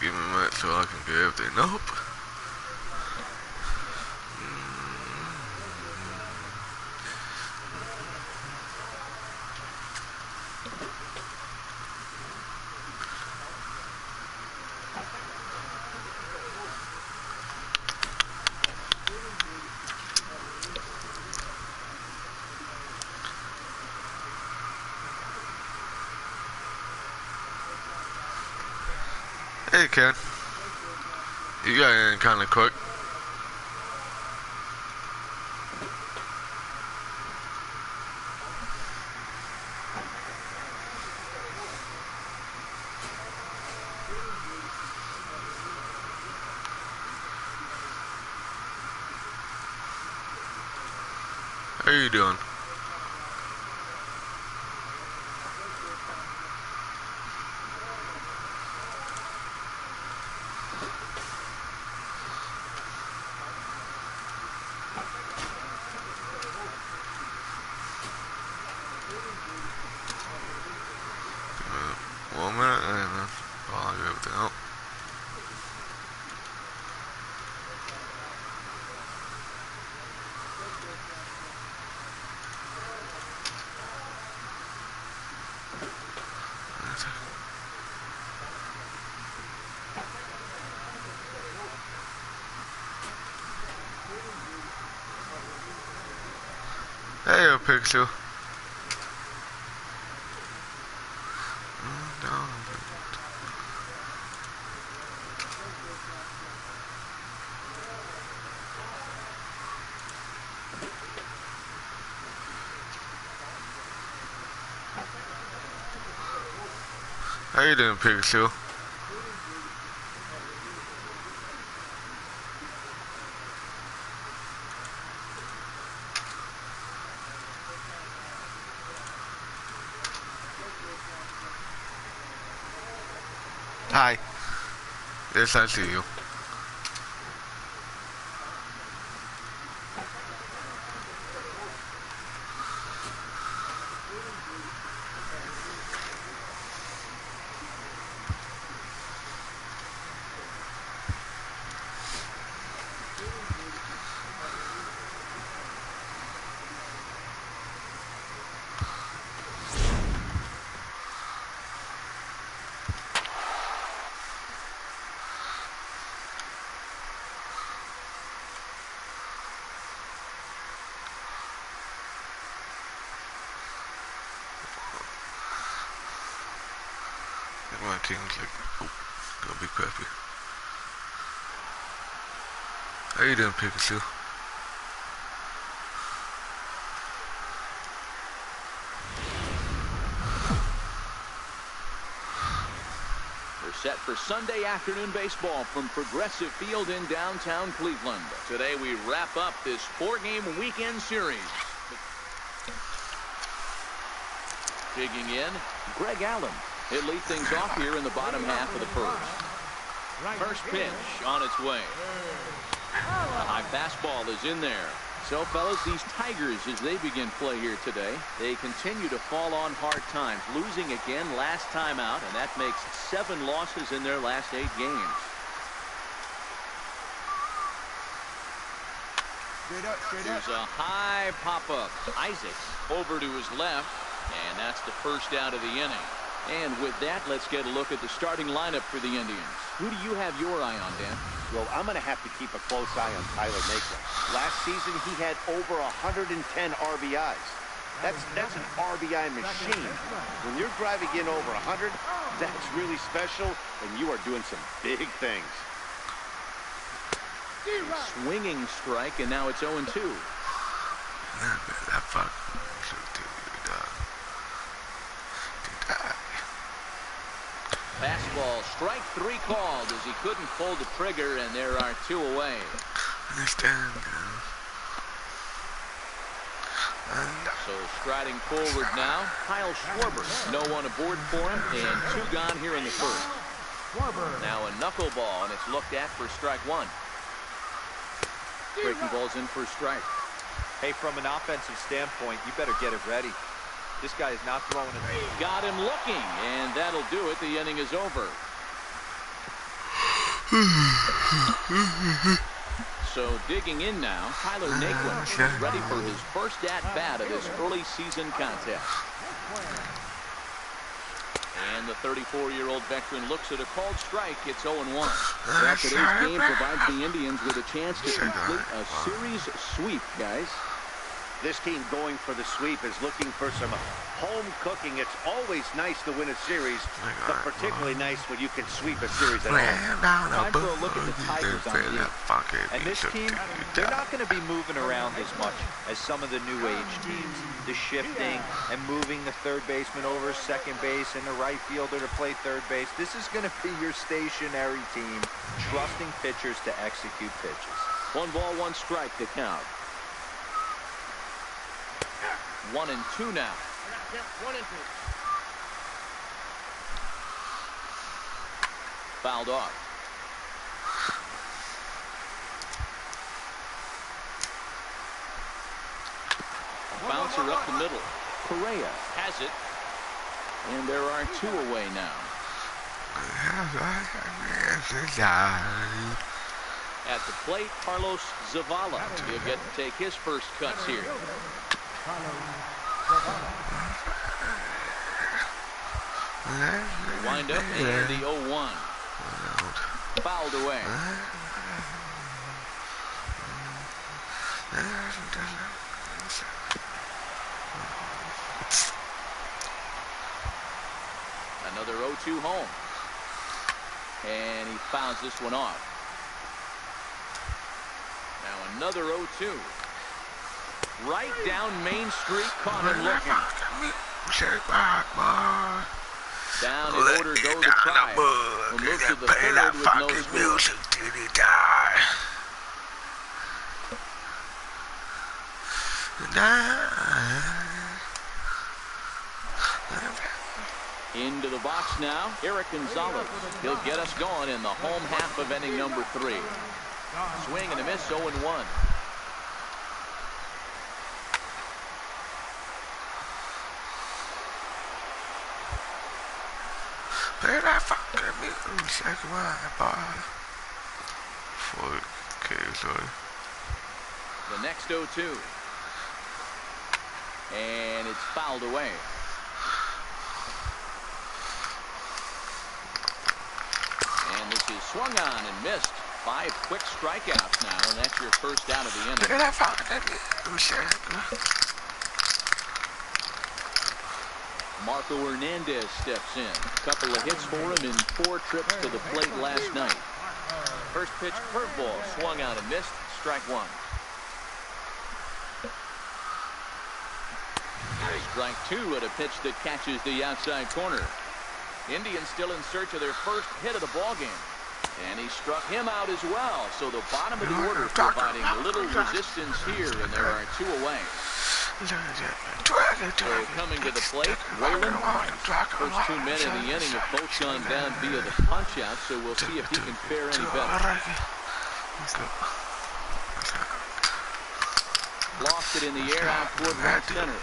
give me a minute so I can get everything up. Hey Ken, you got in kind of quick. How you doing? One minute and then I'll get everything up. Hey, Pixel. How you doing, Pikachu? Hi. Yes, I see you. My team's like, oh, gonna be crappy. How you doing, Pikachu? We're set for Sunday afternoon baseball from Progressive Field in downtown Cleveland. Today we wrap up this 4-game weekend series. Digging in, Greg Allen. He'll lead things off here in the bottom half of the first. First pitch on its way. A high fastball is in there. So, fellas, these Tigers, as they begin play here today, they continue to fall on hard times, losing again last time out, and that makes 7 losses in their last 8 games. Here's a high pop-up. Isaacs over to his left, and that's the first out of the inning. And with that, let's get a look at the starting lineup for the Indians. Who do you have your eye on, Dan? Well, I'm going to have to keep a close eye on Tyler Naquin. Last season, he had over 110 RBIs. That's an RBI machine. When you're driving in over 100, that's really special, and you are doing some big things. Swinging strike, and now it's 0-2. Fastball, strike 3 called as he couldn't pull the trigger, and there are 2 away. Understand. So striding forward now, Kyle Schwarber. No one aboard for him, and 2 gone here in the first. Now a knuckleball, and it's looked at for strike 1. Breaking balls in for a strike. Hey, from an offensive standpoint, you better get it ready. This guy is not throwing it. Got him looking, and that'll do it. The inning is over. So digging in now, Tyler Naquin is ready for his first at-bat of this early season contest. And the 34-year-old veteran looks at a called strike. It's 0-1. Well, today's game provides the Indians with a chance to complete a series sweep, guys. This team going for the sweep is looking for some home cooking. It's always nice to win a series, but particularly nice when you can sweep a series at home. Time for a look at the Tigers on the field. And this team, they're not going to be moving around as much as some of the new age teams. The shifting and moving the third baseman over second base and the right fielder to play third base. This is going to be your stationary team, trusting pitchers to execute pitches. 1 ball, 1 strike to count. 1-2 now. Fouled off. Bouncer up the middle. Correa has it. And there are 2 away now. At the plate, Carlos Zavala. He'll get to take his first cuts here. Wind up in the 0-1. Fouled away. Another 0-2 home. And he fouls this one off. Now another 0-2. Right down Main Street, caught him looking. Down in order go the Tribe. We'll move to the third with no score. Into the box now, Eric Gonzalez. He'll get us going in the home half of inning number 3. Swing and a miss, 0-1. The next 0-2. And it's fouled away. And this is swung on and missed. 5 quick strikeouts now, and that's your first out of the inning. Marco Hernandez steps in. A couple of hits for him in 4 trips to the plate last night. First pitch curveball swung out and missed. Strike 1. Strike 2 at a pitch that catches the outside corner. Indians still in search of their first hit of the ballgame. And he struck him out as well. So the bottom of the order providing little resistance here, and there are 2 away. So coming to the plate, Whalen. First 2 men in the inning have both gone down via the punch-out, so we'll see if he can fare any better. Lost it in the air out toward right center.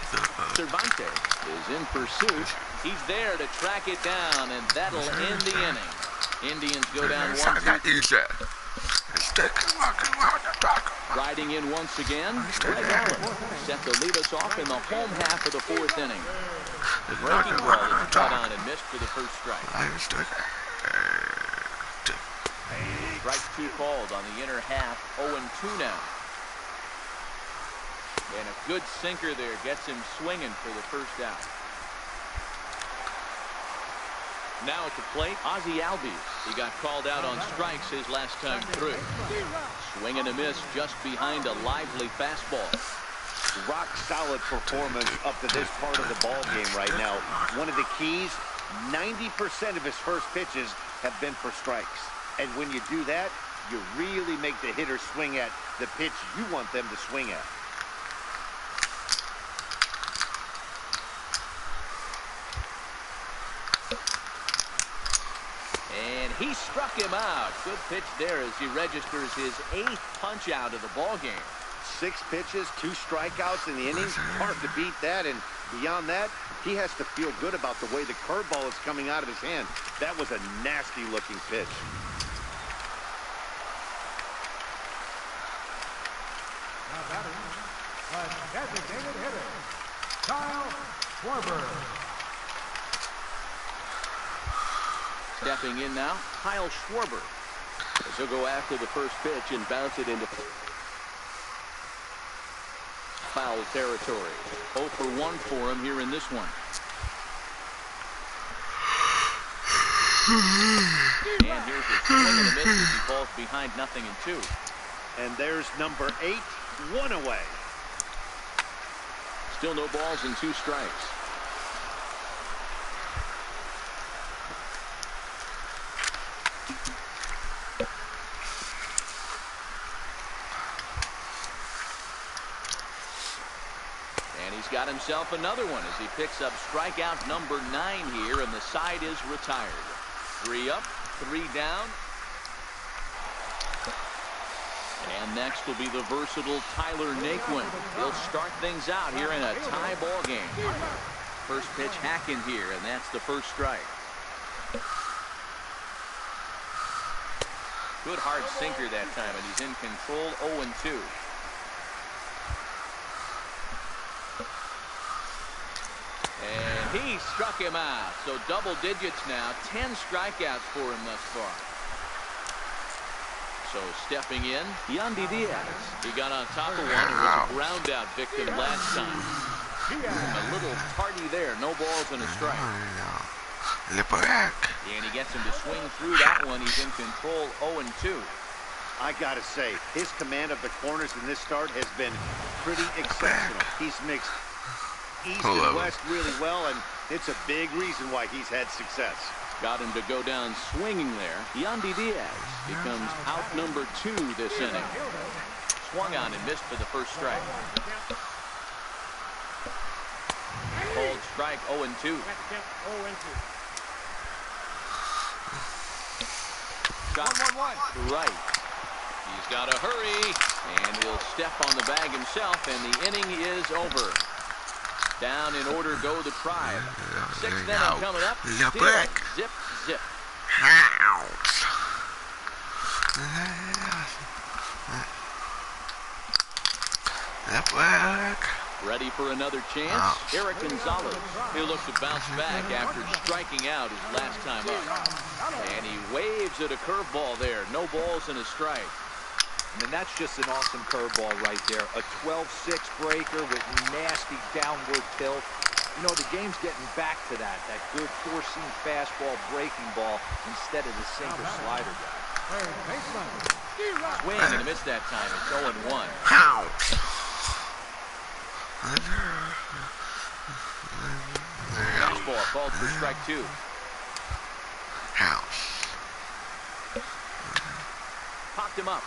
Cervantes is in pursuit. He's there to track it down, and that'll end the inning. Indians go down 1-2. Riding in once again, Greg Allen set to lead us off in the home half of the 4th inning. The breaking ball is caught on and missed for the first strike. Strike 2 called on the inner half, 0-2 now. And a good sinker there gets him swinging for the first out. Now at the plate, Ozzie Albies. He got called out on strikes his last time through. Swing and a miss just behind a lively fastball. Rock solid performance up to this part of the ball game right now. One of the keys, 90% of his first pitches have been for strikes. And when you do that, you really make the hitter swing at the pitch you want them to swing at. And he struck him out. Good pitch there as he registers his 8th punch out of the ball game. 6 pitches, 2 strikeouts in the inning. Hard to beat that. And beyond that, he has to feel good about the way the curveball is coming out of his hand. That was a nasty looking pitch. Designated hitter, Kyle Schwarber. Stepping in now, Kyle Schwarber. As he'll go after the first pitch and bounce it into foul territory. 0 for 1 for him here in this one. And here's a swing and a miss as he falls behind 0-2. And there's number 8, 1 away. Still no balls and 2 strikes. And he's got himself another one as he picks up strikeout number 9 here, and the side is retired. 3 up, 3 down. And next will be the versatile Tyler Naquin. He'll start things out here in a tie ball game. First pitch hacking here, and that's the first strike. Good hard sinker that time, and he's in control. 0-2. And he struck him out. So double digits now. 10 strikeouts for him thus far. So stepping in, Yandy Diaz. He got on top of one and was a ground out victim last time. A little tardy there. No balls and a strike. And he gets him to swing through that one. He's in control. 0-2. I gotta say, his command of the corners in this start has been pretty exceptional. He's mixed east and west really well, and it's a big reason why he's had success. Got him to go down swinging there. Yandy Diaz becomes out number 2 this inning. Swung on and missed for the first strike. Called strike. 0-2. Shot right. He's got to hurry, and he'll step on the bag himself, and the inning is over. Down in order go the Tribe. 6th inning coming up. Still zip, zip. Ready for another chance? Eric Gonzalez. He'll look to bounce back after striking out his last time up. And he waves at a curveball there. No balls and a strike. And that's just an awesome curveball right there. A 12-6 breaker with nasty downward tilt. You know, the game's getting back to that good four-seam fastball breaking ball instead of the sinker slider guy. Swing and a miss that time. It's 0-1. Fastball called for strike 2. Popped him up.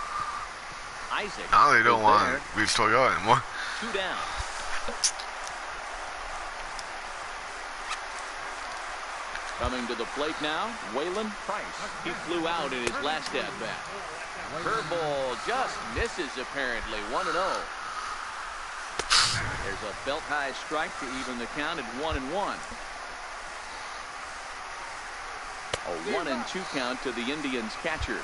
Isaac. Now they don't want to be still going anymore. 2 down. Coming to the plate now, Waylon Price. He flew out in his last at-bat. Curveball just misses apparently. 1-0. There's a belt-high strike to even the count at 1-1. A 1-2 count to the Indians catcher.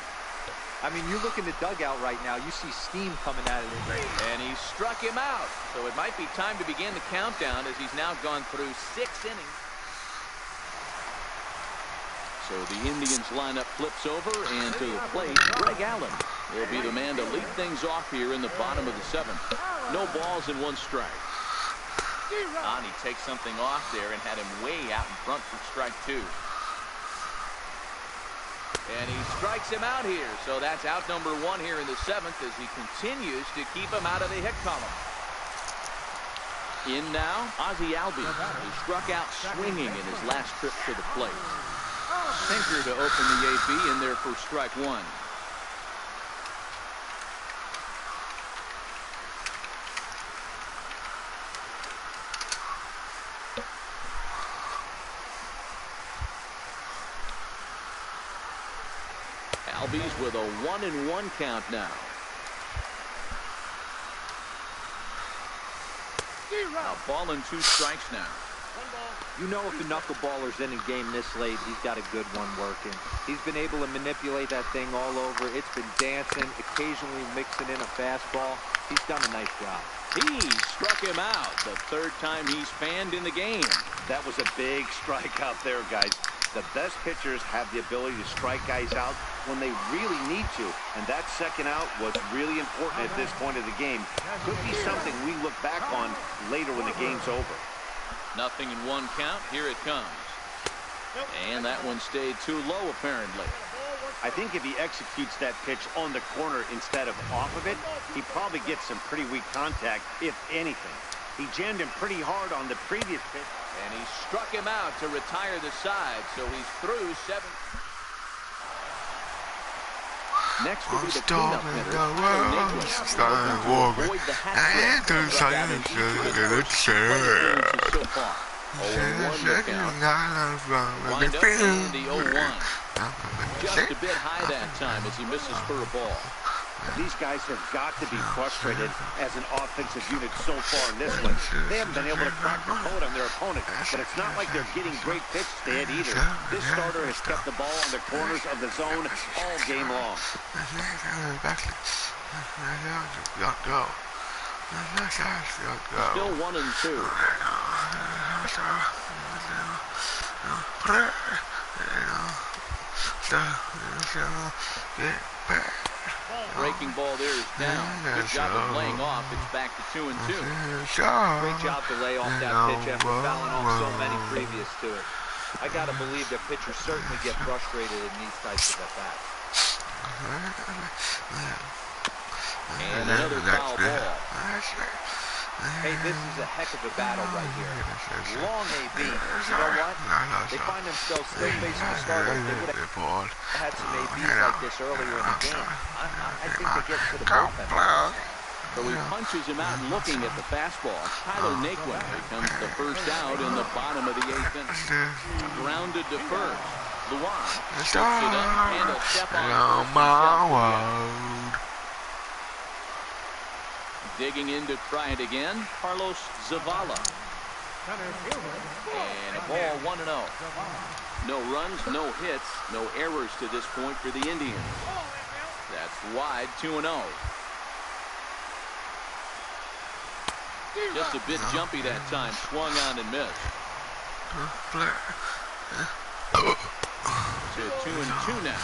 I mean, you look in the dugout right now, you see steam coming out of it. And he struck him out. So it might be time to begin the countdown as he's now gone through 6 innings. So the Indians lineup flips over, and to the plate, Greg Allen will be the man to lead things off here in the bottom of the 7th. No balls and 1 strike. And he takes something off there and had him way out in front for strike 2. And he strikes him out here. So that's out number 1 here in the 7th as he continues to keep him out of the hit column. In now, Ozzie Albies, who struck out swinging in his last trip to the plate. Sinker to open the AB in there for strike 1. Albies with a 1-1 count now. A ball and 2 strikes now. You know if the knuckleballer's in a game this late, he's got a good one working. He's been able to manipulate that thing all over. It's been dancing, occasionally mixing in a fastball. He's done a nice job. He struck him out the third time he's fanned in the game. That was a big strikeout there, guys. The best pitchers have the ability to strike guys out when they really need to, and that second out was really important at this point of the game. Could be something we look back on later when the game's over. Nothing in one count. Here it comes. And that one stayed too low, apparently. I think if he executes that pitch on the corner instead of off of it, he probably gets some pretty weak contact, if anything. He jammed him pretty hard on the previous pitch. And he struck him out to retire the side, so he's through 7. Next will be the cleanup hitter. Avoid the hat trick. So far. 0-1 the count. Wind up and the 0-1. Just a bit high that time as he misses for a ball. These guys have got to be frustrated as an offensive unit so far in this one. They haven't been able to crack the code on their opponent, but it's not like they're getting great pitches to hit either. This starter has kept the ball on the corners of the zone all game long. Still 1-2. Breaking ball there is down. Good job of laying off. It's back to 2-2. Great job to lay off that pitch after fouling off so many previous to it. I gotta believe that pitchers certainly get frustrated in these types of at-bats. And another foul ball. Hey, this is a heck of a battle right here. Long AB. You know what? They find themselves still facing a starter. They would have had some ABs like this earlier in the game. I think they get to the bullpen. So he punches him out and looking at the fastball. Tyler Naquin becomes the first out in the bottom of the 8th inning. Grounded to first. Luan sets it up and a step on. Digging in to try it again, Carlos Zavala. And a ball 1-0. No runs, no hits, no errors to this point for the Indians. That's wide, 2-0. Just a bit jumpy that time, swung on and missed. To 2-2 now.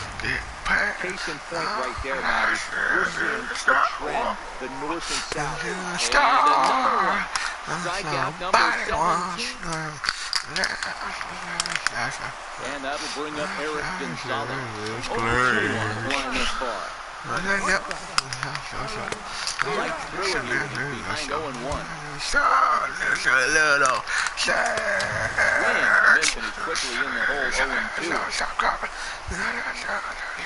Case in point right there, Matty. We're seeing the trend, the north and south. And another one. Strikeout number 17. And that'll bring up Eric Gonzalez. Over 2 on the line this far. Right through it here. Behind 0-1. Swing, and he's quickly in the hole, 0-2.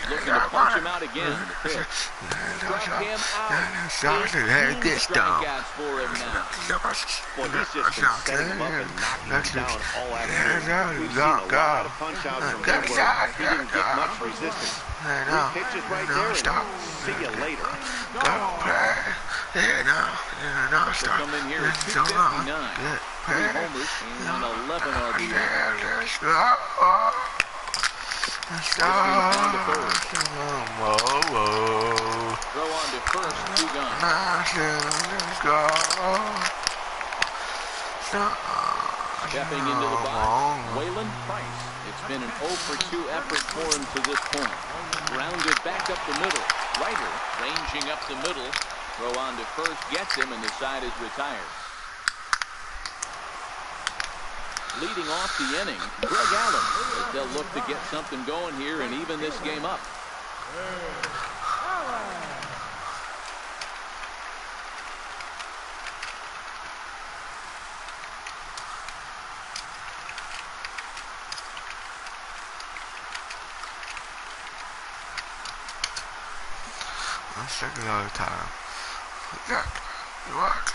Looking to punch him out again. The pitch. Struck him out. 15 strikeouts for him now. Well, he's just been setting him up and knocking him down all afternoon. We've seen a lot of punch-outs from him where he didn't get much resistance. 3 pitches right there, and see you later. To come in here at 259. 3 homers and 11 RBIs. Throw on to first, 2 gone. Stepping into the box, Waylon Price. It's been an 0-for-2 effort for him to this point. Grounded back up the middle. Ryder ranging up the middle. Throw on to first, gets him, and the side is retired. Leading off the inning, Greg Allen, as they'll look to get something going here and even this game up.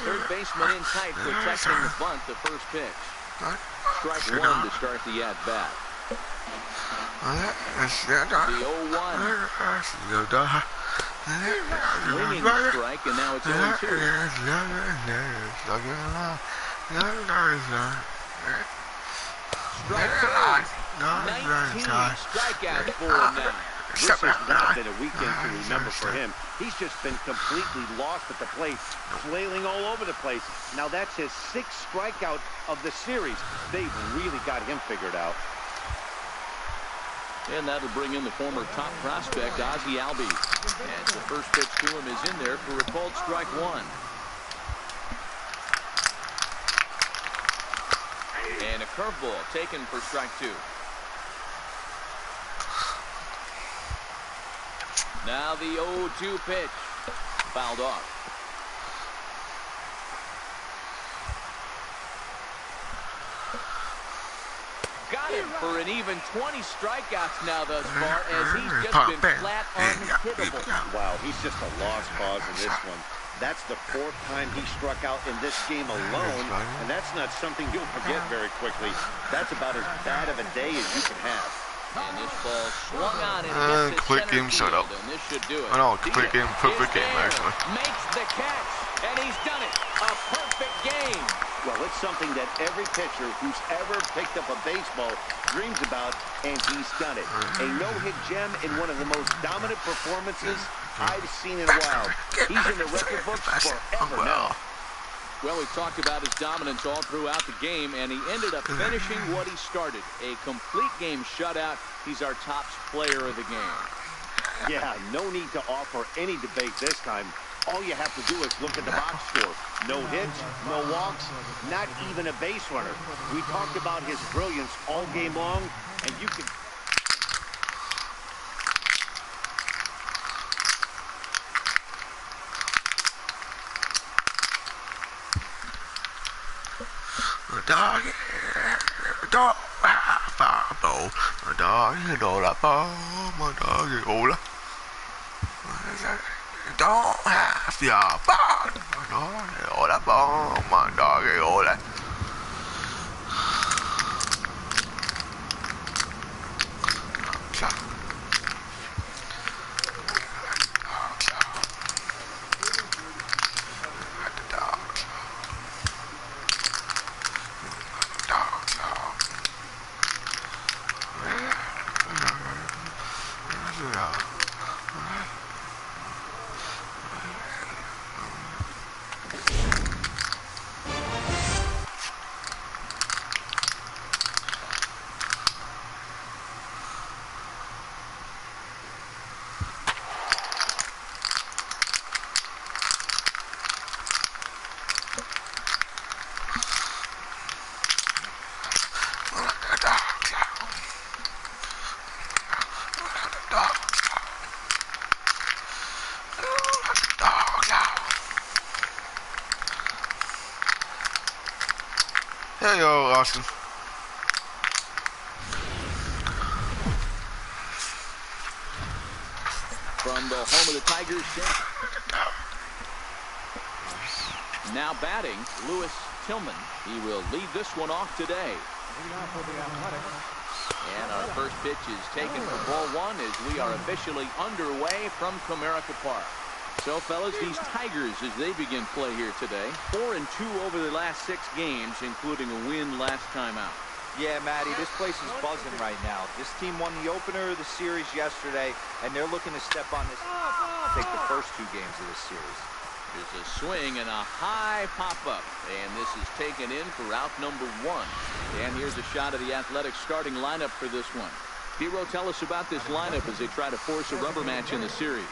Third baseman in tight, protecting the bunt, the first pitch. Strike 1 to start the at-bat. The 0-1. Swinging strike, and now it's 0-2. Strike three. 19 strikeouts for him now. This has not been a weekend to remember for him. He's just been completely lost at the plate, flailing all over the place. Now that's his 6th strikeout of the series. They've really got him figured out. And that'll bring in the former top prospect, Ozzie Albies. And the first pitch to him is in there for a called strike one. And a curveball taken for strike two. Now the 0-2 pitch. Fouled off. Got him for an even 20 strikeouts now thus far, as he's just been flat unhittable. Wow, he's just a lost cause in this one. That's the 4th time he struck out in this game alone, and that's not something you'll forget very quickly. That's about as bad of a day as you can have. And this ball swung on and quick game shut up. And this should do it. I know, quick game, perfect game actually. Makes the catch, and he's done it. A perfect game. Well, it's something that every pitcher who's ever picked up a baseball dreams about, and he's done it. A no-hit gem in one of the most dominant performances I've seen in a while. He's in the record books forever now. Well, we talked about his dominance all throughout the game, and he ended up finishing what he started. A complete game shutout. He's our top player of the game. Yeah, no need to offer any debate this time. All you have to do is look at the box score. No hits, no walks, not even a base runner. We talked about his brilliance all game long, and you can... Don't have your bone. All that bone, my doggy, all that. Hey, yo, Austin. From the home of the Tigers, now batting, Lewis Tillman. He will lead this one off today. And our first pitch is taken for ball one as we are officially underway from Comerica Park. So, fellas, these Tigers, as they begin play here today, 4-2 over the last 6 games, including a win last time out. Yeah, Matty, this place is buzzing right now. This team won the opener of the series yesterday, and they're looking to step on this, take the first 2 games of this series. There's a swing and a high pop-up, and this is taken in for out number 1. And here's a shot of the Athletics starting lineup for this one. Hero, tell us about this lineup as they try to force a rubber match in the series.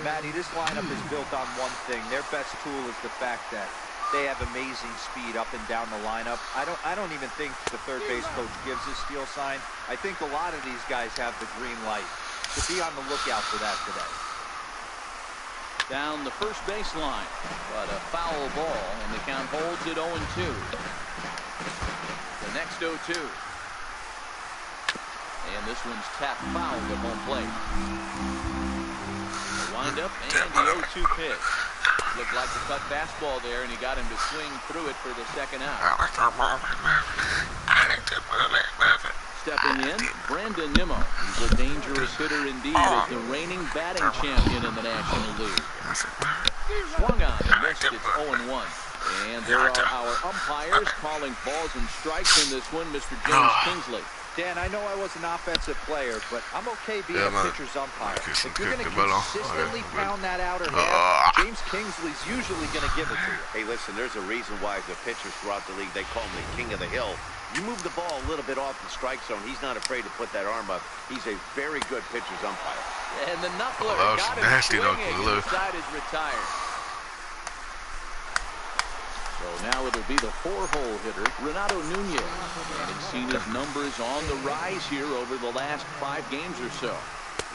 Matty, this lineup is built on one thing. Their best tool is the fact that they have amazing speed up and down the lineup. I don't even think the third base coach gives a steal sign. I think a lot of these guys have the green light. So be on the lookout for that today. Down the first baseline, but a foul ball, and the count holds at 0-2. The next 0-2. And this one's tapped foul at home plate. Wind up and the 0-2 pitch. Looked like a cut fastball there, and he got him to swing through it for the second out. Stepping in, Brandon Nimmo. He's a dangerous hitter indeed as the reigning batting champion in the National League. Swung on and missed. It's 0-1. And there are our umpires calling balls and strikes in this one, Mr. James Kingsley. Dan, I know I was an offensive player, but I'm okay being a pitcher's umpire. If you're going to consistently pound that outer half, James Kingsley's usually going to give it to you. Hey, listen, there's a reason why the pitchers throughout the league, they call him the king of the hill. You move the ball a little bit off the strike zone, he's not afraid to put that arm up. He's a very good pitcher's umpire. And the knuckler got him swinging and decided to retire. So now it'll be the 4-hole hitter, Renato Nunez. And he's seen his numbers on the rise here over the last 5 games or so.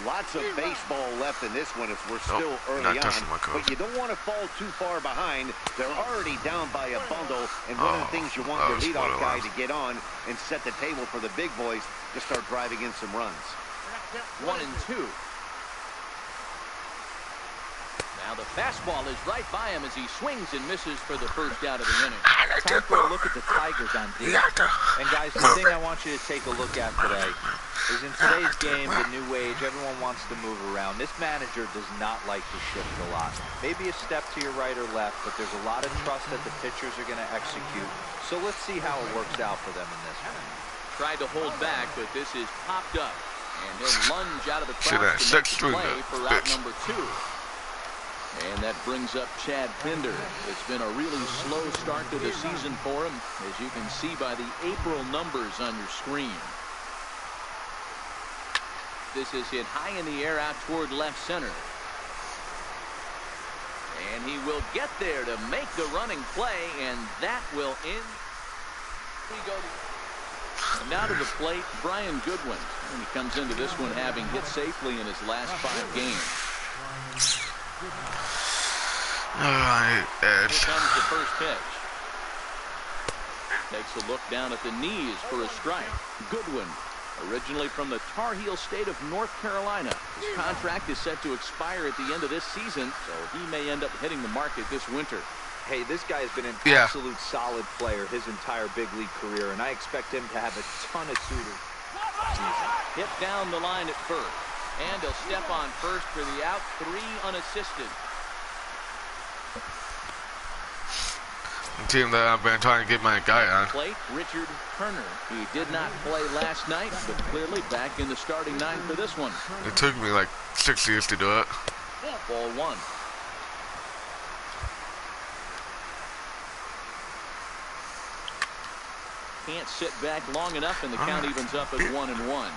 Lots of baseball left in this one as we're still early on. But you don't want to fall too far behind. They're already down by a bundle. And one of the things you want your leadoff guy to get on and set the table for the big boys to start driving in some runs. 1-2. Now the fastball is right by him as he swings and misses for the first out of the inning. Time for a look at the Tigers on D. And guys, the thing I want you to take a look at today is in today's game, the new age, everyone wants to move around. This manager does not like to shift a lot. Maybe a step to your right or left, but there's a lot of trust that the pitchers are going to execute. So let's see how it works out for them in this one. Tried to hold back, but this is popped up. And he'll lunge out of the crowd to make the play for out number 2. And that brings up Chad Pinder. It's been a really slow start to the season for him, as you can see by the April numbers on your screen. This is hit high in the air out toward left center. And he will get there to make the running play, and that will end. We go to now to the plate, Brian Goodwin. And he comes into this one having hit safely in his last 5 games. Here comes the first pitch. Takes a look down at the knees for a strike. Goodwin, originally from the Tar Heel state of North Carolina. His contract is set to expire at the end of this season, so he may end up hitting the market this winter. Hey, this guy has been an absolute solid player his entire big league career, and I expect him to have a ton of suitors. Hit down the line at first, and he'll step on first for the out, 3 unassisted. Team that I've been trying to get my guy on. Plate, Richard Turner. He did not play last night, but clearly back in the starting 9 for this one. It took me like 6 years to do it. Ball 1. Can't sit back long enough, and the count evens up at 1-1.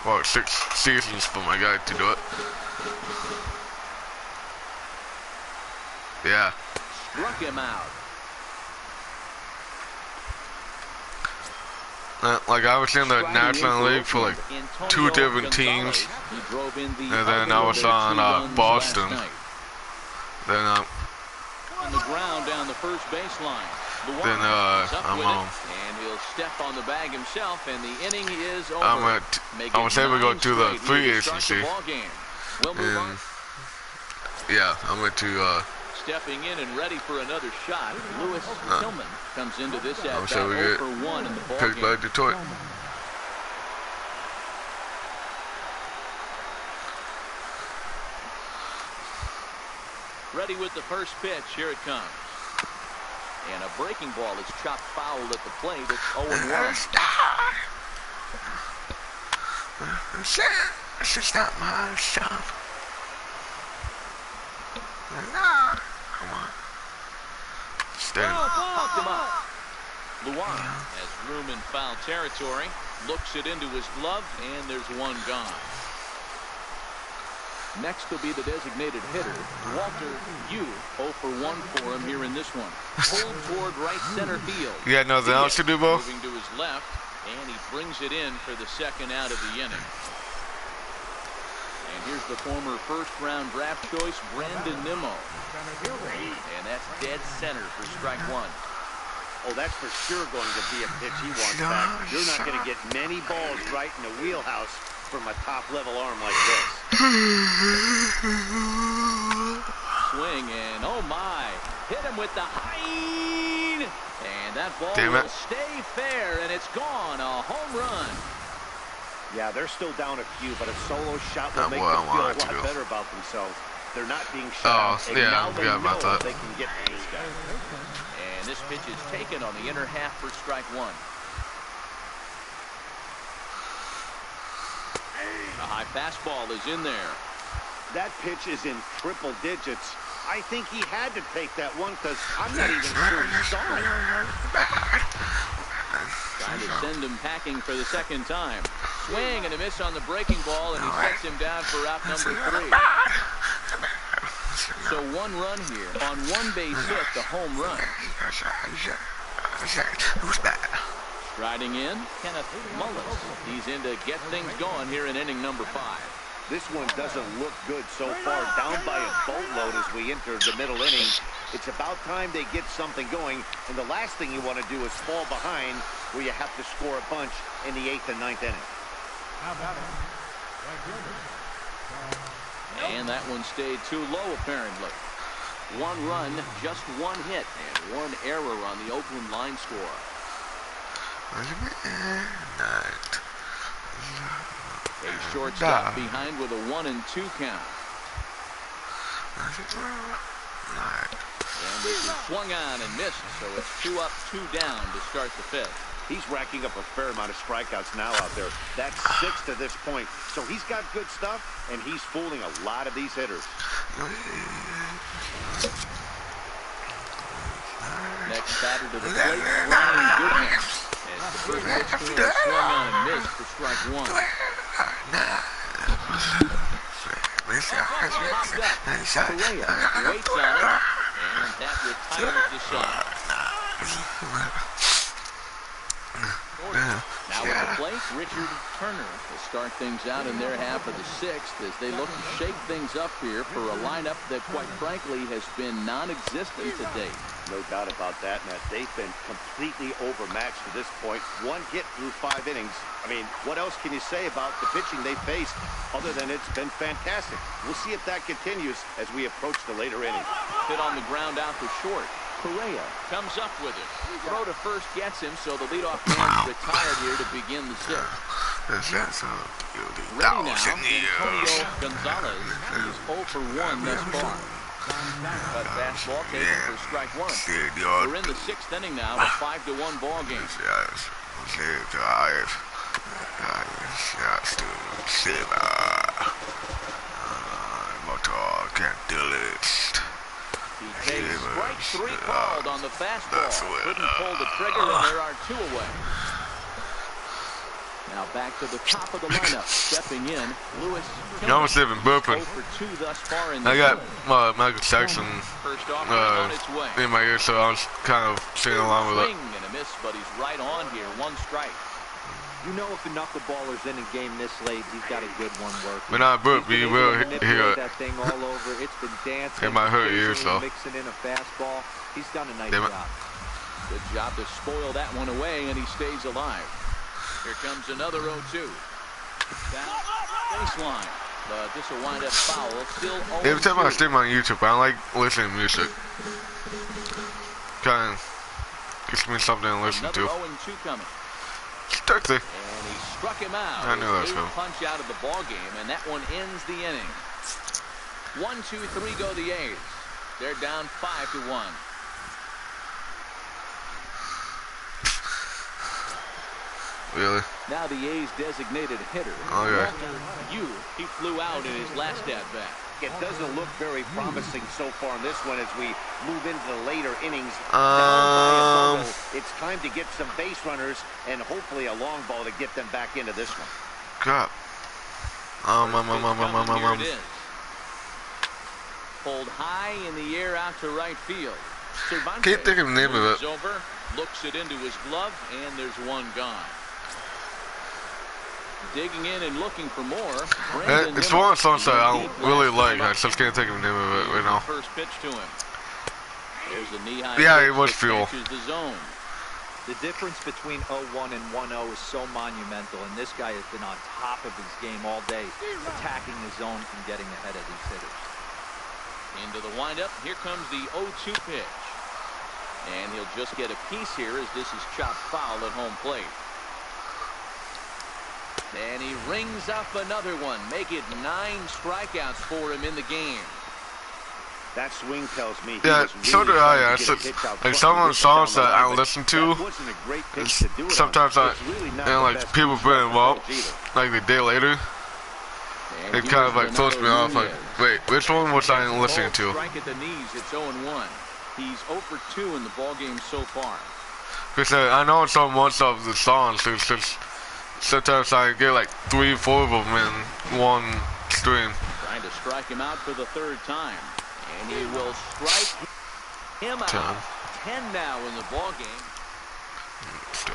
Well, 6 seasons for my guy to do it. Yeah. Struck him out. Like I was in the National League for like 2 different teams, and then I was on Boston. Then on the ground down the first baseline. Then I'm home. And he'll step on the bag himself, and the inning is over. I was able to go to the free agency. We'll move on. Yeah, I went to. Stepping in and ready for another shot, Lewis Tillman comes into this at bat 0 for 1 in the ball picked by Detroit. Ready with the first pitch. Here it comes. And a breaking ball is chopped foul at the plate. It's 0-1. This is not my stuff. No. Come on. Stay. Popped him up. Luan has room in foul territory. Looks it into his glove, and there's 1 gone. Next will be the designated hitter, Walter Yu. 0 for 1 for him here in this one. Pulled toward right center field. You got nothing else to do, Bo? Moving to his left, and he brings it in for the second out of the inning. And here's the former first-round draft choice, Brandon Nimmo. And that's dead center for strike 1. Oh, that's for sure going to be a pitch he wants back. You're not going to get many balls right in the wheelhouse from a top-level arm like this. Swing, and oh my, hit him with the high. And that ball will stay fair, and it's gone. A home run. Yeah, they're still down a few, but a solo shot will make them feel a lot better about themselves. they're not being shut out. And yeah, now I they forgot about know that. they can get to this guy. And this pitch is taken on the inner half for strike one. A high fastball is in there. That pitch is in triple digits. I think he had to take that one because I'm not even sure he saw it. Trying to send him packing for the second time. Swing and a miss on the breaking ball, and he sets him down for out number 3. So 1 run here on 1 base hit, the home run. Riding in, Kenneth Mullis. He's in to get things going here in inning number 5. This one doesn't look good so far. Down by a boatload as we enter the middle inning. It's about time they get something going. And the last thing you want to do is fall behind where you have to score a bunch in the 8th and 9th inning. How about it? Right fielder. And that one stayed too low, apparently. 1 run, just 1 hit, and 1 error on the Oakland line score. A shortstop behind with a 1-2 count. And this is swung on and missed, so it's 2 up, 2 down to start the 5th. He's racking up a fair amount of strikeouts now out there. That's 6 to this point. So he's got good stuff, and he's fooling a lot of these hitters. Next batter to the plate, Ryan Goodman. As the first pitch to him swung on and missed for strike 1. Popped up. Correa waits on it, and that retires the shot. Now at the plate, Richard Turner will start things out in their half of the 6th as they look to shake things up here for a lineup that, quite frankly, has been non-existent to date. No doubt about that, Matt. They've been completely overmatched to this point. 1 hit through 5 innings. I mean, what else can you say about the pitching they faced other than it's been fantastic? We'll see if that continues as we approach the later innings. Hit on the ground out to short. Correa comes up with it. Throw to first gets him, so the leadoff man's retired here to begin the 6th. Ready now, Antonio Gonzalez. He's 0 for 1 thus far. Cut fastball taken for strike 1. We're in the 6th inning now, a 5-1 ball game. He takes strike 3 called on the fastball. Couldn't pull the trigger, and there are 2 away. Now back to the top of the lineup. Stepping in, Lewis. You almost even burping. 0 for 2 thus far in the I got Michael Jackson first off on its way. in my ear, so I was kind of singing along with it. Swing and a miss, but he's right on here. 1 strike. You know, if a knuckleballer's in a game this late, he's got a good one working. When I burp, you will hear it. That thing all over. It's been dancing. It might hurt your ears, though. Mixing in a fastball. He's done a nice job. Good job to spoil that one away, and he stays alive. Here comes another 0-2. Down baseline, but this will wind up foul. Still 0-2. Every time I stream on YouTube, I don't like listening to music. Kind of gives me something to listen to. Another 0-2 coming. Start there. And he struck him out. I knew that was New him. punch out of the ball game, and that one ends the inning. 1, 2, 3 go the A's. They're down 5-1. Really? Now the A's designated hitter. Oh, yeah. He flew out in his last at-bat. It doesn't look very promising so far in this one as we move into the later innings. It's time to get some base runners and hopefully a long ball to get them back into this one. God. Here it is. Pulled high in the air out to right field. Cervantes Can't think of the name of it. over, looks it into his glove, and there's one gone. Digging in and looking for more. It's one of the songs that I don't really like. I just can't think of the name of it right now. First pitch to him. There's a knee-high. Yeah, it was fuel. The zone. The difference between 0-1 and 1-0 is so monumental, and this guy has been on top of his game all day, attacking the zone and getting ahead of these hitters. Into the windup. Here comes the 0-2 pitch. And he'll just get a piece here as this is chopped foul at home plate. And he rings up another one. Make it 9 strikeouts for him in the game. That swing tells me yeah, he was so really do I. trying Yeah. to So, get a pitch out like front some and of the whip it down songs the that I line, listen but to, that wasn't a great pitch to do it sometimes on. I It's really not and the like best people tee put shot them for up Phillips either. like the day later. And It kind of here's like throws me off. Like, Nunez. wait, which one was I listening Ball to? strike at the knees. It's 0-1. He's 0 for 2 in the ball game so far. Because I know so much of the songs. It's just sometimes I get like 3, 4 of them in one stream. Trying to strike him out for the third time. And he will strike him out. 10 now in the ball game.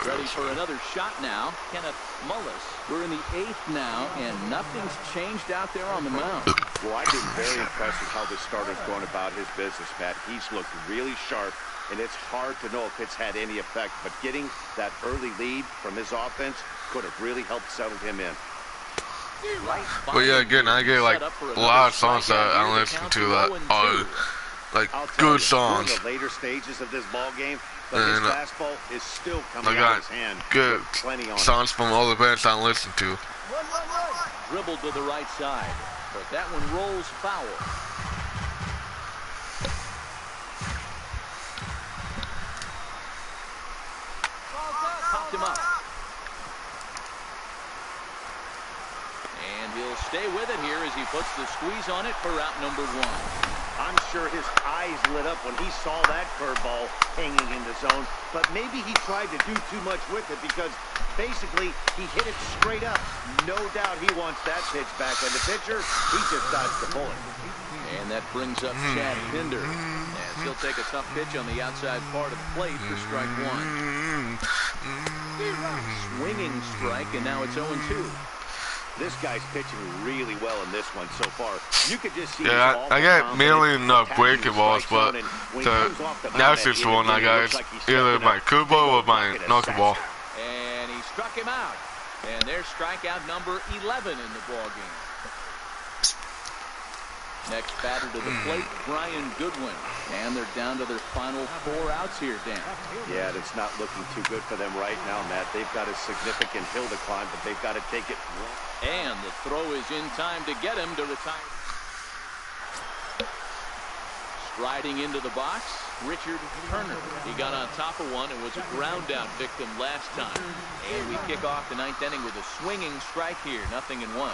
Ready for another shot now. Kenneth Mullis. We're in the 8th now, and nothing's changed out there on the mound. Well, I've been very impressed with how this starter's going about his business, Pat. He's looked really sharp, and it's hard to know if it's had any effect. But getting that early lead from his offense could have really helped settle him in. But yeah, again, I get like a lot of songs that I listen to that are like good songs. We're in the later stages of this ball game, but his And fastball is still I coming out got of his hand. good Plenty on it. songs from all the bands I listen to. Dribbled to the right side, but that one rolls foul. Popped him up. And he'll stay with it here as he puts the squeeze on it for route number 1. I'm sure his eyes lit up when he saw that curveball hanging in the zone, but maybe he tried to do too much with it because basically he hit it straight up. No doubt he wants that pitch back, and the pitcher, he just dodged the bullet. And that brings up Chad Pinder as he'll take a tough pitch on the outside part of the plate for strike 1. Swinging strike, and now it's 0-2. This guy's pitching really well in this one so far. You could just see. Yeah, I got mainly enough breaking balls, but the nicest one I got is either my curveball or my knuckleball. And he struck him out. And there's strikeout number 11 in the ball game. Next batter to the plate, Brian Goodwin. And they're down to their final 4 outs here, Dan. Yeah, it's not looking too good for them right now, Matt. They've got a significant hill to climb, but they've got to take it. And the throw is in time to get him to retire. Striding into the box, Richard Turner. He got on top of one and was a ground out victim last time. And we kick off the 9th inning with a swinging strike here, 0-1.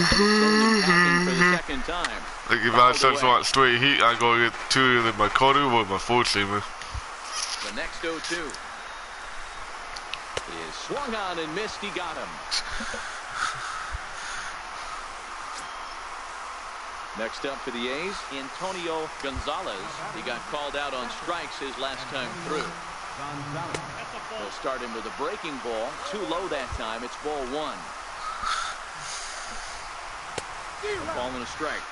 For the second time. Like if I just want straight heat, I go get to either my cutter or my four seamer. The next 0-2 is swung on and missed. He got him. Next up for the A's, Antonio Gonzalez. He got called out on strikes his last time through. They'll start him with a breaking ball. Too low that time. It's ball 1. Ball and a strike.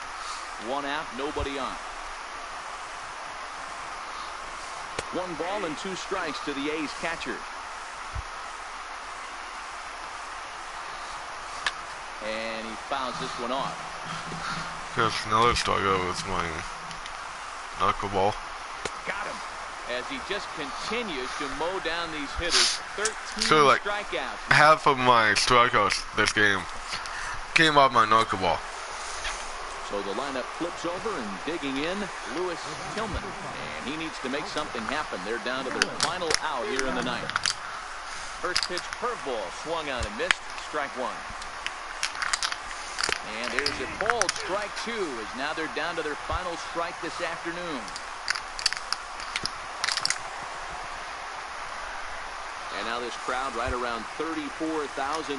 1 out, nobody on. 1 ball and 2 strikes to the A's catcher. And he fouls this one off. Just another strikeout with my knuckleball. Got him. As he just continues to mow down these hitters. 13 So like strikeouts. half of my strikeouts this game came off my knuckleball. So the lineup flips over and digging in, Lewis Tillman. And he needs to make something happen. They're down to their final out here in the 9th. First pitch curveball swung on and missed. Strike 1. And there's a called strike 2 as now they're down to their final strike this afternoon. And now this crowd, right around 34,000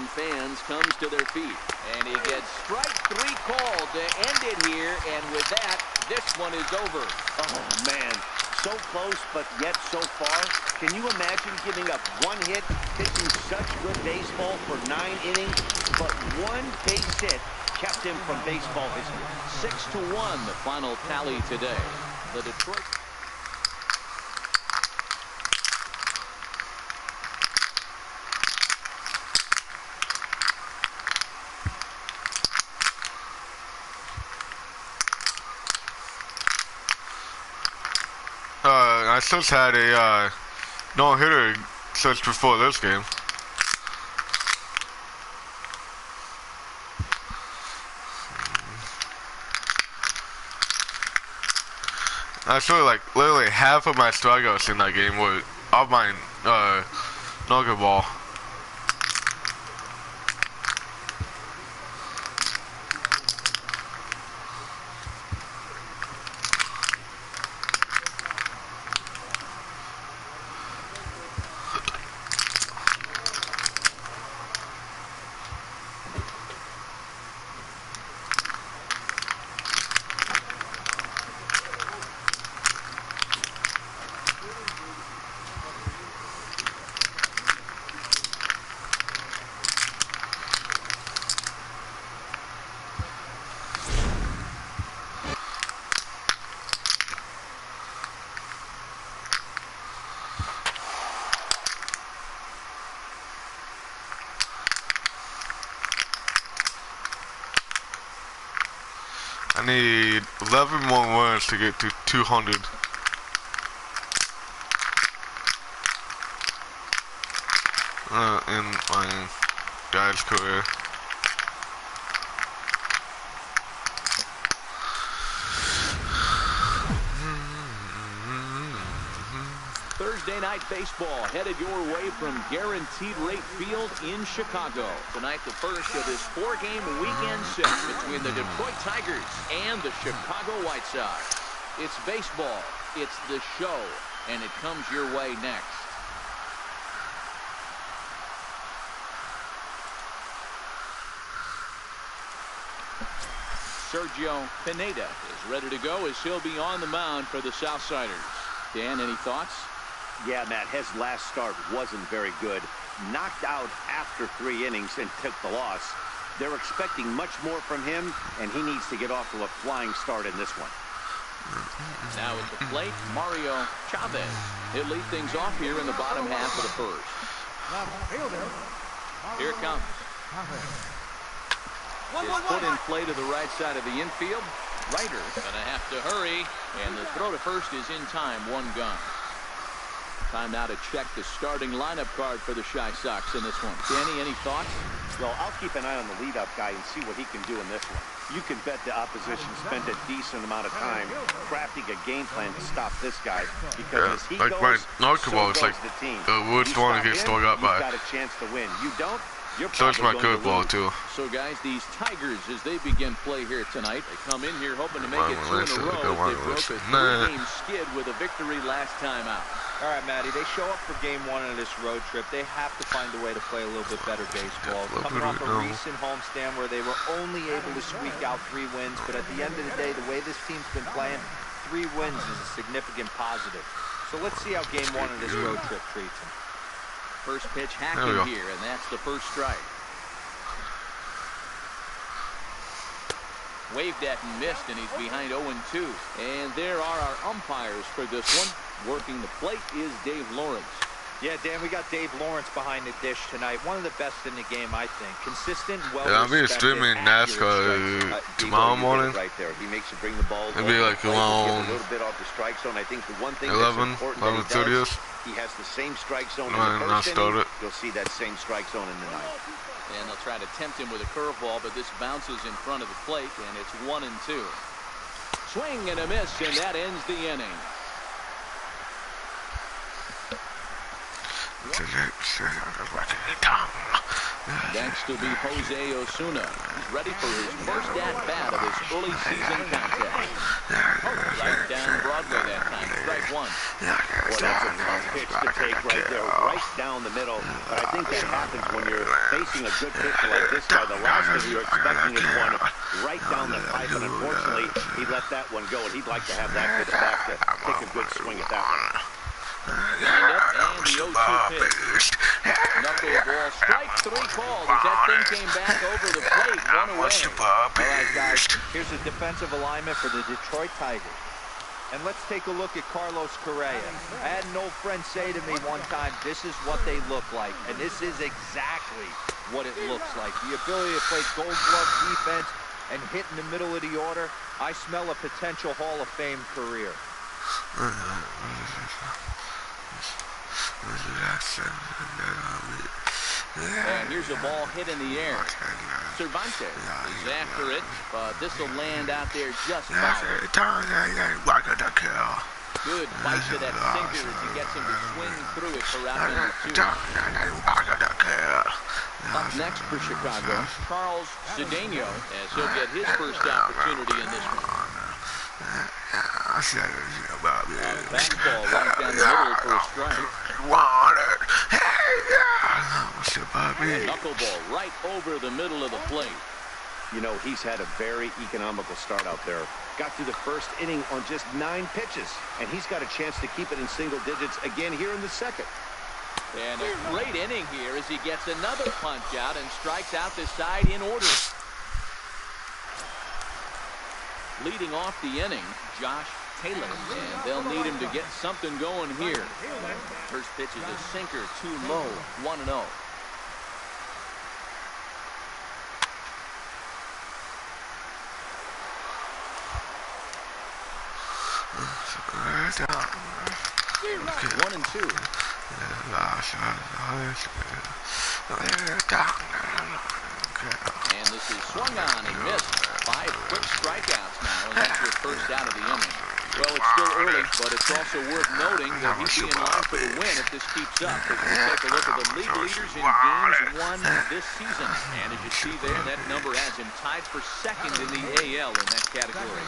fans, comes to their feet. And he gets strike 3 called to end it here. And with that, this one is over. Oh, man. So close, but yet so far. Can you imagine giving up 1 hit, pitching such good baseball for 9 innings, but 1 base hit kept him from baseball history? 6-1, the final tally today. The Detroit... I just had a no-hitter since before this game. Actually, like literally half of my strikeouts in that game were off my knuckleball. I need 11 more wins to get to 200. In my guy's career. Thursday night baseball headed your way from Guaranteed Rate Field in Chicago. Tonight, the first of this 4-game weekend set between the Detroit Tigers and the Chicago White Sox. It's baseball, it's the show, and it comes your way next. Sergio Pineda is ready to go as he'll be on the mound for the Southsiders. Dan, any thoughts? Yeah, Matt, his last start wasn't very good. Knocked out after 3 innings and took the loss. They're expecting much more from him, and he needs to get off to a flying start in this one. Now at the plate, Mario Chavez. He'll lead things off here in the bottom half of the first. Here it comes. His foot in play to the right side of the infield. Ryder gonna have to hurry, and the throw to first is in time, 1 gone. Time now to check the starting lineup card for the Chi Sox in this one. Danny, any thoughts? Well, I'll keep an eye on the leadoff guy and see what he can do in this one. You can bet the opposition spent a decent amount of time crafting a game plan to stop this guy, because as he like goes, my so knuckleball goes is like the team. worst You one to stop get him, struck out by. you've got a chance to win. You don't, you're So it's my probably going to curveball lose. too. So, guys, these Tigers, as they begin play here tonight, they come in here hoping to make it 2 in a row as they broke a 3-game skid with a victory last time out. All right, Matty, they show up for game 1 of this road trip. They have to find a way to play a little bit better baseball. Coming off a recent homestand where they were only able to squeak out 3 wins, but at the end of the day, the way this team's been playing, 3 wins is a significant positive. So let's see how game 1 of this road trip treats them. First pitch hacking here, and that's the first strike. Waved at and missed, and he's behind 0-2. And there are our umpires for this one. Working the plate is Dave Lawrence. Yeah, Dan, we got Dave Lawrence behind the dish tonight. One of the best in the game, I think. Consistent, well-respected. Yeah, I'll be streaming NASCAR tomorrow morning. Right there, he makes you bring the ball. It'll be like around a little bit off the strike zone. I think the one thing 11, that's important 11:30. he has the same strike zone in When the I first start inning. it. You'll see that same strike zone in the ninth. And they'll try to tempt him with a curveball, but this bounces in front of the plate, and it's 1-2. Swing and a miss, and that ends the inning. Next will be Jose Osuna. He's ready for his first at-bat of his early season contest. Right down Broadway that time, strike 1. Well, that's a tough pitch to take right there, right down the middle. But I think that happens when you're facing a good pitcher like this guy. The last thing you're expecting is one right down the pipe, and unfortunately, he let that one go, and he'd like to have that pitch back to take a good swing at that one. Lined up, and the 0-2 pitch. Knuckleball, strike 3 called as that thing came back over the plate, 1 away. All right, guys, here's a defensive alignment for the Detroit Tigers. And let's take a look at Carlos Correa. I had an old friend say to me one time, this is what they look like. And this is exactly what it looks like. The ability to play gold glove defense and hit in the middle of the order. I smell a potential Hall of Fame career. And here's a ball hit in the air. Cervantes is after it, but this will land out there just fine. Fight to that sinker as he gets him to swing through it for out number 2. Up next for Chicago, Charles Cedeno, as he'll get his first opportunity in this one. Fastball right down the middle for a strike. Knuckleball right over the middle of the plate. You know, he's had a very economical start out there. Got through the first inning on just 9 pitches, and he's got a chance to keep it in single digits again here in the second. And a great inning here as he gets another punch out and strikes out this side in order. Leading off the inning, Josh Taylor, and they'll need him to get something going here. First pitch is a sinker, too low, 1-0. Okay. 1-2. And this is swung on and missed. 5 quick strikeouts now, and that's your first out of the inning. Well, it's still early, but it's also worth noting that he'd be in line for the win if this keeps up. As we take a look at the league leaders in games won this season. And as you see there, that number has him tied for second in the AL in that category.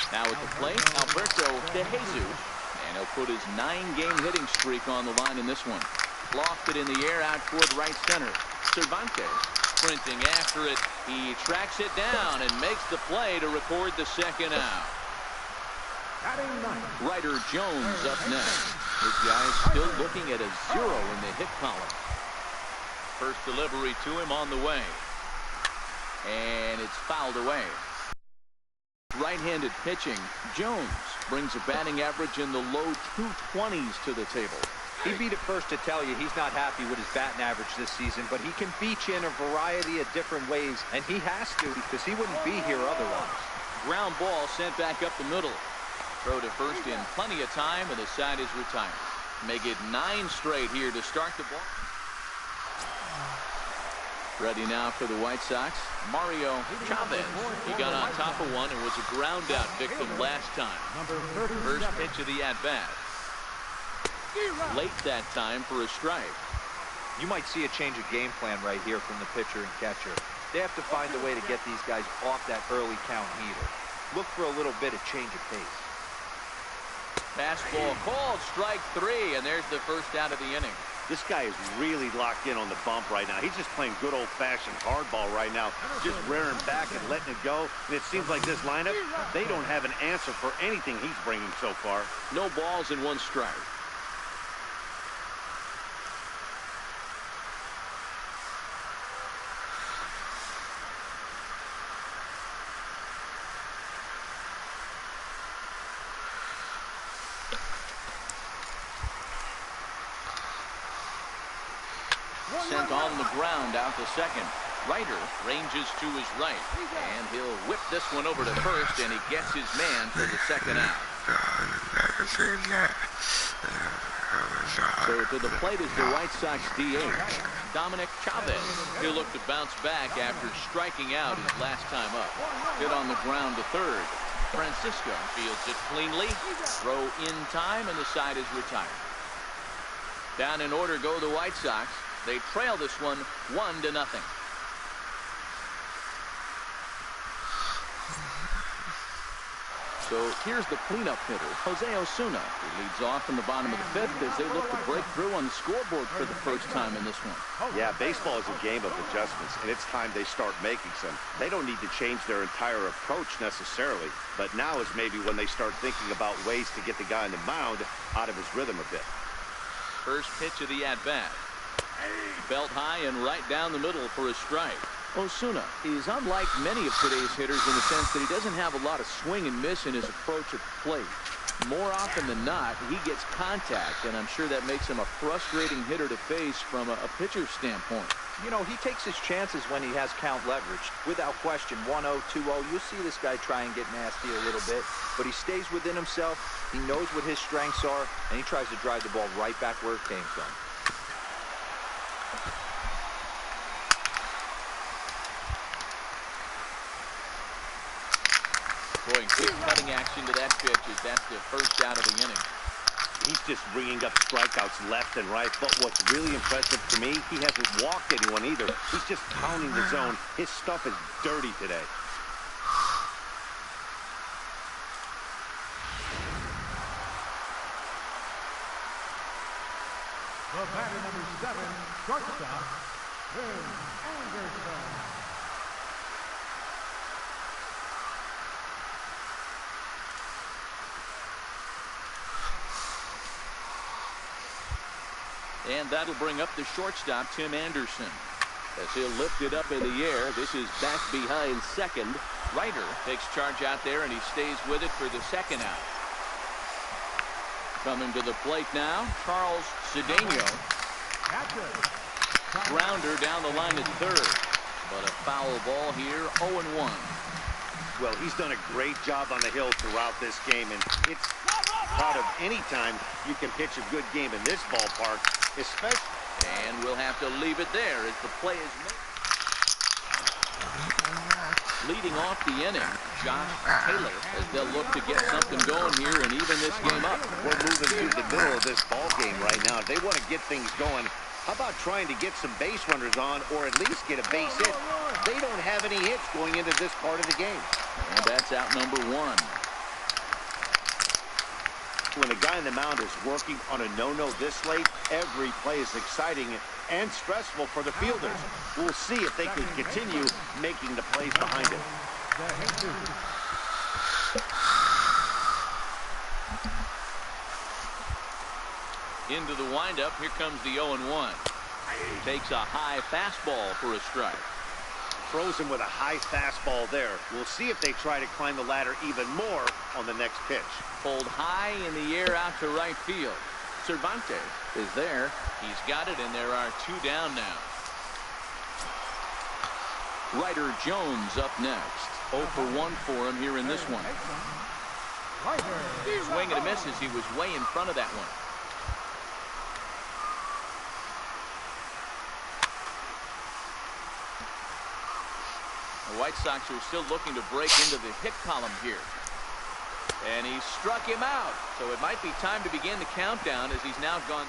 Now at the plate, Alberto De Jesus. And he'll put his 9-game hitting streak on the line in this one. Lofted in the air out toward right center. Cervantes sprinting after it. He tracks it down and makes the play to record the second out. Ryder Jones up next. This guy's still looking at a 0 in the hit column. First delivery to him on the way. And it's fouled away. Right-handed pitching, Jones brings a batting average in the low 220s to the table. He'd be the first to tell you he's not happy with his batting average this season, but he can beat you in a variety of different ways, and he has to because he wouldn't be here otherwise. Ground ball sent back up the middle. Throw to first in plenty of time, and the side is retired. Make it 9 straight here to start the ball. Ready now for the White Sox, Mario Chavez. He got on top of one and was a ground-out victim last time. First pitch of the at-bat. Late that time for a strike. You might see a change of game plan right here from the pitcher and catcher. They have to find a way to get these guys off that early count heater. Look for a little bit of change of pace. Fastball called, strike 3, and there's the first out of the inning. This guy is really locked in on the bump right now. He's just playing good old-fashioned hardball right now, just rearing back and letting it go. And it seems like this lineup, they don't have an answer for anything he's bringing so far. No balls and 1 strike. Sent on the ground out to second. Ryder ranges to his right, and he'll whip this one over to first, and he gets his man for the second out. So to the plate is the White Sox DH, Dominic Chavez. He'll look to bounce back after striking out his last time up. Hit on the ground to third. Francisco fields it cleanly. Throw in time, and the side is retired. Down in order go the White Sox. They trail this one 1-0. So here's the cleanup hitter, Jose Osuna. He leads off in the bottom of the 5th as they look to break through on the scoreboard for the first time in this one. Yeah, baseball is a game of adjustments, and it's time they start making some. They don't need to change their entire approach necessarily, but now is maybe when they start thinking about ways to get the guy on the mound out of his rhythm a bit. First pitch of the at-bat. Belt high and right down the middle for a strike. Osuna is unlike many of today's hitters in the sense that he doesn't have a lot of swing and miss in his approach at the plate. More often than not, he gets contact, and I'm sure that makes him a frustrating hitter to face from a pitcher's standpoint. You know, he takes his chances when he has count leverage. Without question, 1-0, 2-0, you'll see this guy try and get nasty a little bit, but he stays within himself. He knows what his strengths are, and he tries to drive the ball right back where it came from. Boy, good cutting action to that pitch as that's the first out of the inning. He's just bringing up strikeouts left and right, but what's really impressive to me, he hasn't walked anyone either. He's just pounding the zone. His stuff is dirty today. The batter number 7, shortstop, is Anderson. And that'll bring up the shortstop, Tim Anderson. As he'll lift it up in the air, this is back behind second. Ryder takes charge out there, and he stays with it for the second out. Coming to the plate now, Charles Cedeno. Grounder down the line at third. But a foul ball here, 0-1. Well, he's done a great job on the hill throughout this game, and it's proud of any time you can pitch a good game in this ballpark, especially. And we'll have to leave it there as the play is made. Leading off the inning, Josh Taylor, as they'll look to get something going here and even this game up. We're moving through the middle of this ball game right now. If they want to get things going, how about trying to get some base runners on or at least get a base hit? They don't have any hits going into this part of the game. And that's out number 1. When the guy on the mound is working on a no-no this late, every play is exciting and stressful for the fielders. We'll see if they can continue making the plays behind it. Into the windup, here comes the 0-1. Takes a high fastball for a strike. Throws him with a high fastball there. We'll see if they try to climb the ladder even more on the next pitch. Pulled high in the air out to right field. Cervantes is there. He's got it, and there are 2 down now. Ryder Jones up next. 0 for 1 for him here in this one. Swing and a miss as he was way in front of that one. The White Sox are still looking to break into the hit column here. And he struck him out. So it might be time to begin the countdown as he's now gone.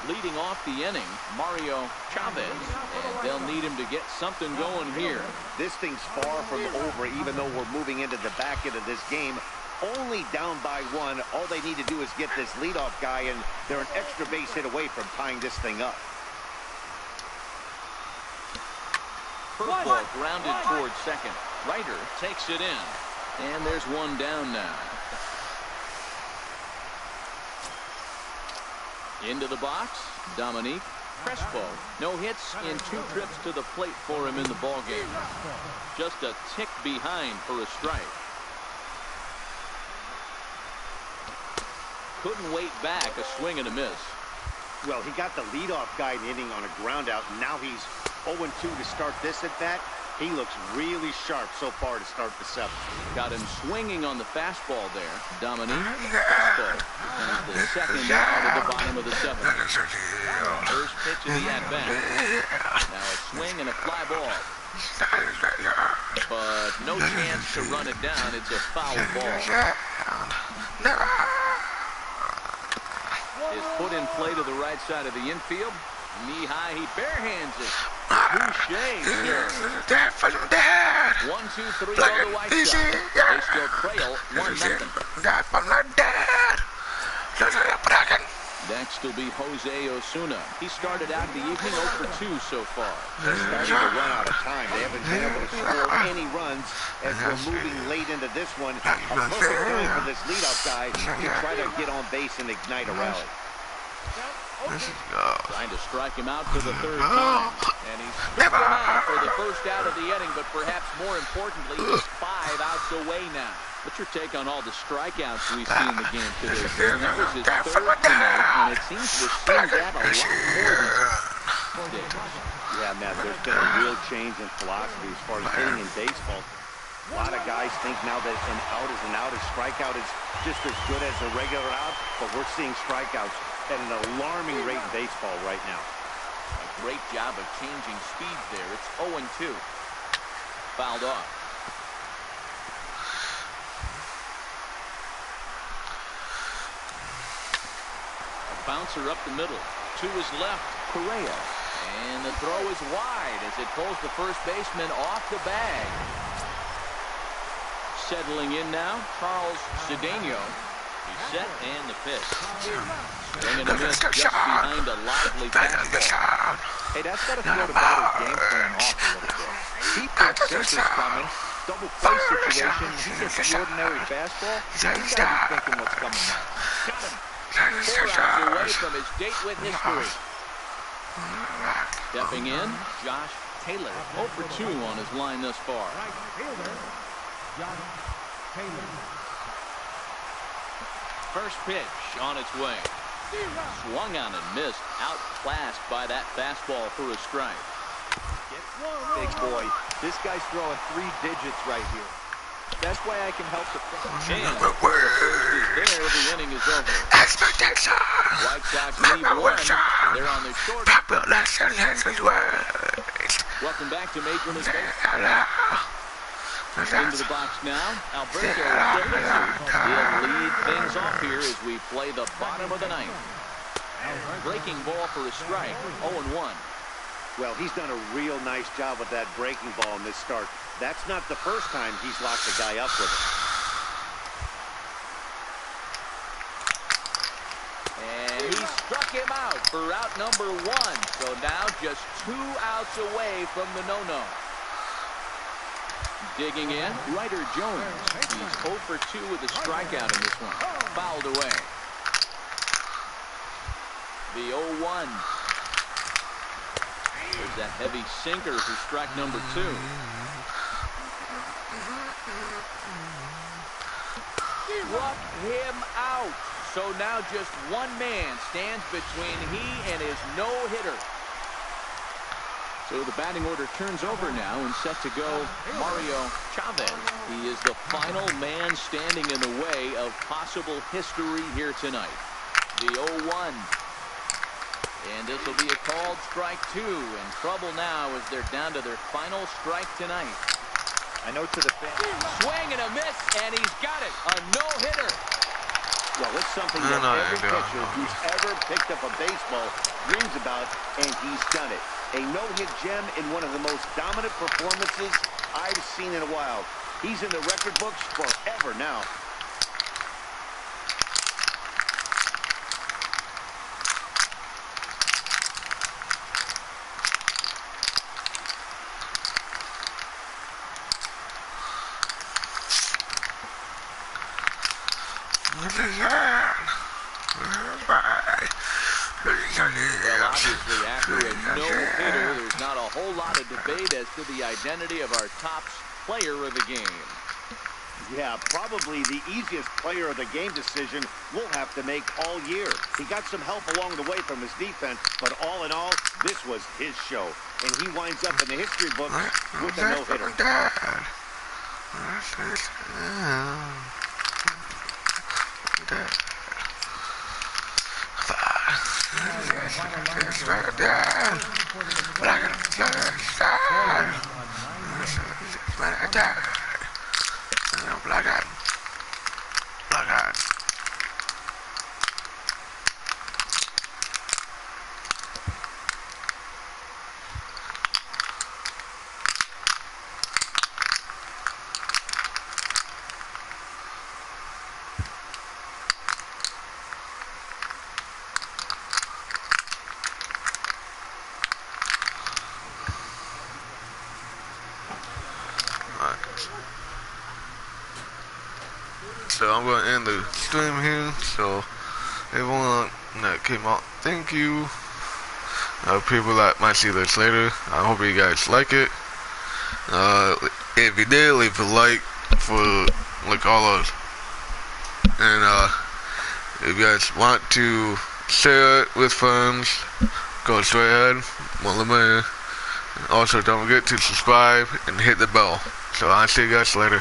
Leading off the inning, Mario Chavez. And they'll need him to get something going here. This thing's far from over, even though we're moving into the back end of this game. Only down by 1. All they need to do is get this leadoff guy, and they're an extra base hit away from tying this thing up. Curveball grounded towards second. Ryder takes it in. And there's 1 down now. Into the box, Dominique Crespo. No hits in 2 trips to the plate for him in the ballgame. Just a tick behind for a strike. Couldn't wait back, a swing and a miss. Well, he got the leadoff guy in the inning on a ground out, and now he's 0-2 to start this at bat. He looks really sharp so far to start the 7th. Got him swinging on the fastball there. Dominique Crespo. And the second out of the bottom of the 7th. First pitch of the at-bat. Now a swing and a fly ball. But no chance to run it down. It's a foul ball. Is put in play to the right side of the infield. Knee high, he barehands it. Boucher, sir. 1, 2, 3 on the White Sox. They still trail 1-0. Next will be Jose Osuna. He started out the evening 0 for 2 so far. They're starting to run out of time. They haven't been able to score any runs as we're moving late into this one. A perfect time for this leadoff guy to try to get on base and ignite a rally. Trying to strike him out for the 3rd time. And he's struck him out for the first out of the inning, but perhaps more importantly, he's 5 outs away now. What's your take on all the strikeouts we see in the game today? That was his 3rd tonight, and it seems to have seen that a lot more than Yeah, Matt, there's been a real change in philosophy as far as hitting in baseball. A lot of guys think now that an out is an out, a strikeout is just as good as a regular out, but we're seeing strikeouts at an alarming rate in baseball right now. A great job of changing speeds there. It's 0-2. Fouled off. bouncer up the middle. To his left, Correa. And the throw is wide as it pulls the first baseman off the bag. Settling in now, Charles Cedeno. He's set and the pitch. Swing and a miss just behind a lively fastball. Hey, that's got to throw the batter's game plan off a little bit. He thinks this is coming. Double play situation. He gets the ordinary fastball. He's got to be thinking what's coming next. Got him. 4 outs away from his date with history. Stepping in, Josh Taylor. 0 for 2 on his line thus far. Right fielder, Josh Taylor. First pitch on its way. Swung on and missed. Outclassed by that fastball for a strike. Big boy. This guy's throwing 3 digits right here. That's why I can help the And the first is there. The inning is over. White Sox lead 1. They're on the short. Welcome back to Major League Baseball. Into the box now, Alberto He'll lead things off here as we play the bottom of the 9th. Breaking ball for a strike, 0-1. Well, he's done a real nice job with that breaking ball in this start. That's not the first time he's locked the guy up with it. And he struck him out for out number 1. So now just 2 outs away from the no-no. Digging in, Ryder Jones. He's 0 for 2 with a strikeout in this one. Fouled away. The 0-1. There's that heavy sinker for strike number 2. Struck him out. So now just 1 man stands between he and his no-hitter. So the batting order turns over now and set to go Mario Chavez. He is the final man standing in the way of possible history here tonight. The 0-1. And this will be a called strike 2. In trouble now as they're down to their final strike tonight. I know to the fans. Swing and a miss, and he's got it. A no-hitter. Well, it's something that every pitcher who's ever picked up a baseball dreams about, and he's done it. A no-hit gem in one of the most dominant performances I've seen in a while. He's in the record books forever now. Well, obviously, after a no-hitter, there's not a whole lot of debate as to the identity of our top player of the game. Yeah, probably the easiest player of the game decision we'll have to make all year. He got some help along the way from his defense, but all in all, this was his show. And he winds up in the history books with a no-hitter. So I'm going to end the stream here. So everyone that came out, thank you. People that might see this later, I hope you guys like it. If you did, leave a like for like all of, and if you guys want to share it with friends, go straight ahead. Won't limit it. Also, don't forget to subscribe and hit the bell. So I'll see you guys later.